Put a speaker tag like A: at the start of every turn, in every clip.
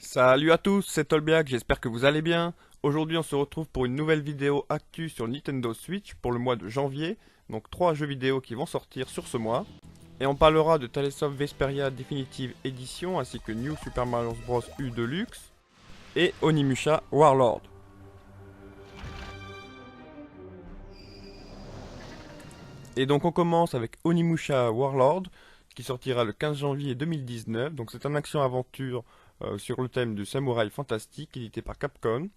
A: Salut à tous, c'est Tolbiac, j'espère que vous allez bien. Aujourd'hui on se retrouve pour une nouvelle vidéo actu sur Nintendo Switch pour le mois de janvier. Donc 3 jeux vidéo qui vont sortir sur ce mois. Et on parlera de Tales of Vesperia Definitive Edition ainsi que New Super Mario Bros. U Deluxe et Onimusha Warlord. Et donc on commence avec Onimusha Warlord qui sortira le 15 janvier 2019. Donc c'est un action-aventure sur le thème du samouraï fantastique édité par Capcom.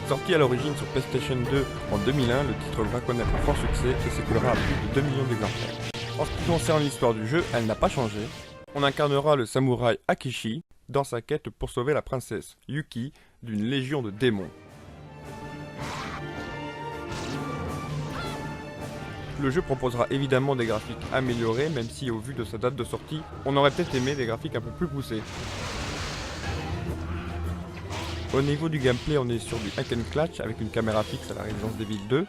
A: Sorti à l'origine sur PlayStation 2 en 2001, le titre va connaître un fort succès et s'écoulera à plus de 2 millions d'exemplaires. En ce qui concerne l'histoire du jeu, elle n'a pas changé. On incarnera le samouraï Akechi dans sa quête pour sauver la princesse Yuki d'une légion de démons. Le jeu proposera évidemment des graphiques améliorés, même si au vu de sa date de sortie, on aurait peut-être aimé des graphiques un peu plus poussés. Au niveau du gameplay, on est sur du hack and slash avec une caméra fixe à la Resident Evil 2.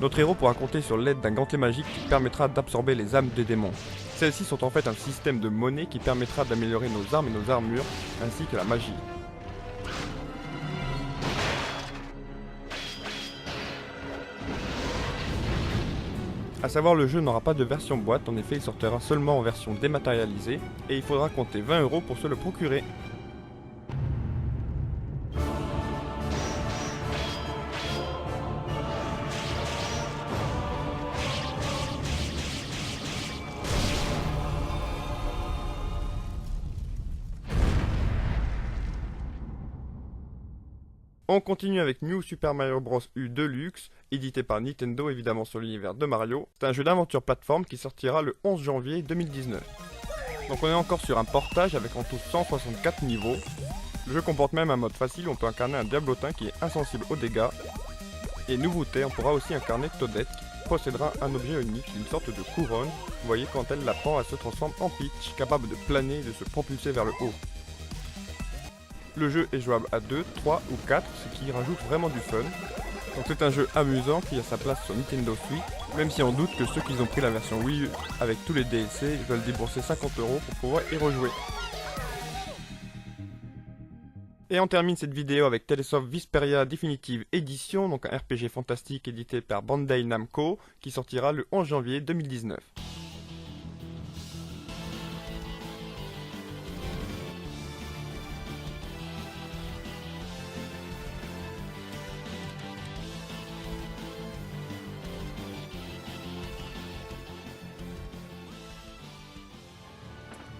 A: Notre héros pourra compter sur l'aide d'un gantelet magique qui permettra d'absorber les âmes des démons. Celles-ci sont en fait un système de monnaie qui permettra d'améliorer nos armes et nos armures, ainsi que la magie. A savoir, le jeu n'aura pas de version boîte, en effet il sortira seulement en version dématérialisée, et il faudra compter 20 € pour se le procurer. On continue avec New Super Mario Bros. U Deluxe, édité par Nintendo évidemment sur l'univers de Mario. C'est un jeu d'aventure plateforme qui sortira le 11 janvier 2019. Donc on est encore sur un portage avec en tout 164 niveaux. Le jeu comporte même un mode facile où on peut incarner un diablotin qui est insensible aux dégâts. Et nouveauté, on pourra aussi incarner Toadette qui possédera un objet unique, une sorte de couronne. Vous voyez, quand elle la prend, elle se transforme en Peach, capable de planer et de se propulser vers le haut. Le jeu est jouable à 2, 3 ou 4, ce qui rajoute vraiment du fun. Donc c'est un jeu amusant qui a sa place sur Nintendo Switch, même si on doute que ceux qui ont pris la version Wii U avec tous les DLC veulent débourser 50 € pour pouvoir y rejouer. Et on termine cette vidéo avec Tales of Vesperia Definitive Edition, donc un RPG fantastique édité par Bandai Namco, qui sortira le 11 janvier 2019.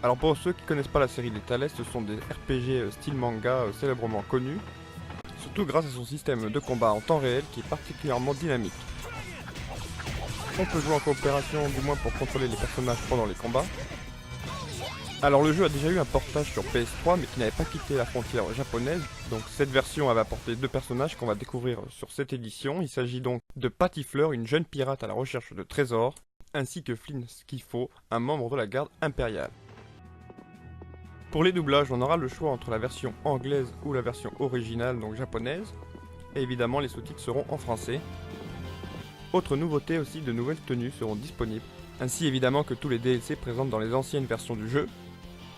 A: Alors pour ceux qui connaissent pas la série des Tales, ce sont des RPG style manga célèbrement connus, surtout grâce à son système de combat en temps réel qui est particulièrement dynamique. On peut jouer en coopération, du moins pour contrôler les personnages pendant les combats. Alors le jeu a déjà eu un portage sur PS3 mais qui n'avait pas quitté la frontière japonaise, donc cette version avait apporté 2 personnages qu'on va découvrir sur cette édition. Il s'agit donc de Patty Fleur, une jeune pirate à la recherche de trésors, ainsi que Flynn Scifo, un membre de la garde impériale. Pour les doublages, on aura le choix entre la version anglaise ou la version originale, donc japonaise, et évidemment les sous-titres seront en français. Autre nouveauté aussi, de nouvelles tenues seront disponibles, ainsi évidemment que tous les DLC présents dans les anciennes versions du jeu.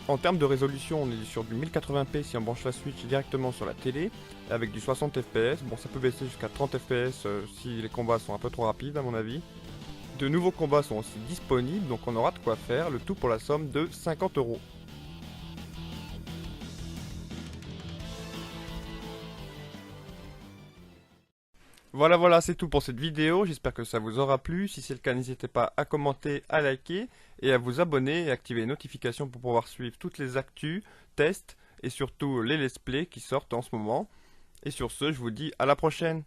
A: En termes de résolution, on est sur du 1080p si on branche la Switch directement sur la télé, avec du 60 fps, bon ça peut baisser jusqu'à 30 fps si les combats sont un peu trop rapides à mon avis. De nouveaux combats sont aussi disponibles, donc on aura de quoi faire, le tout pour la somme de 50 €. Voilà, c'est tout pour cette vidéo, j'espère que ça vous aura plu. Si c'est le cas, n'hésitez pas à commenter, à liker et à vous abonner et activer les notifications pour pouvoir suivre toutes les actus, tests et surtout les let's play qui sortent en ce moment. Et sur ce, je vous dis à la prochaine.